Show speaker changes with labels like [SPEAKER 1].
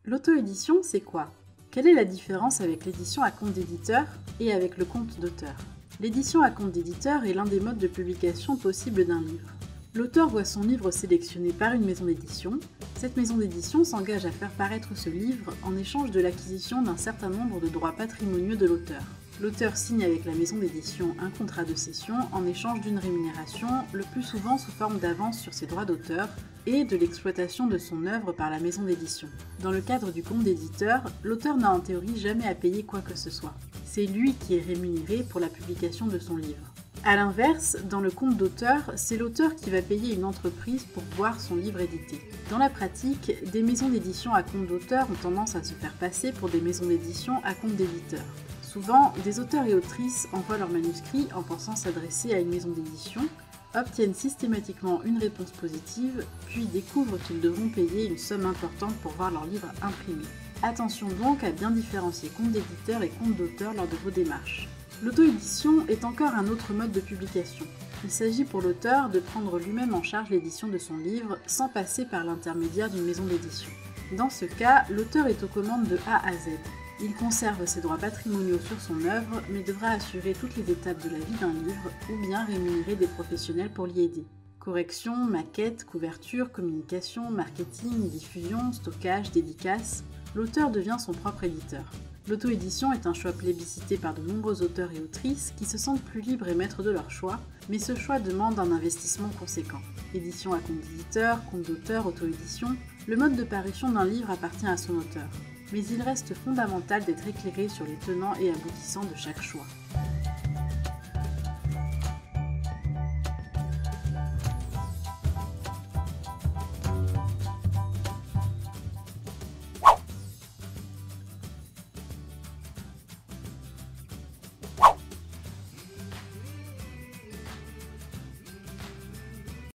[SPEAKER 1] L'auto-édition, c'est quoi? Quelle est la différence avec l'édition à compte d'éditeur et avec le compte d'auteur? L'édition à compte d'éditeur est l'un des modes de publication possibles d'un livre. L'auteur voit son livre sélectionné par une maison d'édition. Cette maison d'édition s'engage à faire paraître ce livre en échange de l'acquisition d'un certain nombre de droits patrimoniaux de l'auteur. L'auteur signe avec la maison d'édition un contrat de cession en échange d'une rémunération, le plus souvent sous forme d'avance sur ses droits d'auteur et de l'exploitation de son œuvre par la maison d'édition. Dans le cadre du compte d'éditeur, l'auteur n'a en théorie jamais à payer quoi que ce soit. C'est lui qui est rémunéré pour la publication de son livre. A l'inverse, dans le compte d'auteur, c'est l'auteur qui va payer une entreprise pour voir son livre édité. Dans la pratique, des maisons d'édition à compte d'auteur ont tendance à se faire passer pour des maisons d'édition à compte d'éditeur. Souvent, des auteurs et autrices envoient leurs manuscrits en pensant s'adresser à une maison d'édition, obtiennent systématiquement une réponse positive, puis découvrent qu'ils devront payer une somme importante pour voir leur livre imprimé. Attention donc à bien différencier compte d'éditeur et compte d'auteur lors de vos démarches. L'auto-édition est encore un autre mode de publication. Il s'agit pour l'auteur de prendre lui-même en charge l'édition de son livre sans passer par l'intermédiaire d'une maison d'édition. Dans ce cas, l'auteur est aux commandes de A à Z. Il conserve ses droits patrimoniaux sur son œuvre, mais devra assurer toutes les étapes de la vie d'un livre ou bien rémunérer des professionnels pour l'y aider. Correction, maquette, couverture, communication, marketing, diffusion, stockage, dédicace, l'auteur devient son propre éditeur. L'auto-édition est un choix plébiscité par de nombreux auteurs et autrices qui se sentent plus libres et maîtres de leur choix, mais ce choix demande un investissement conséquent. Édition à compte d'éditeur, compte d'auteur, auto-édition, le mode de parution d'un livre appartient à son auteur. Mais il reste fondamental d'être éclairé sur les tenants et aboutissants de chaque choix.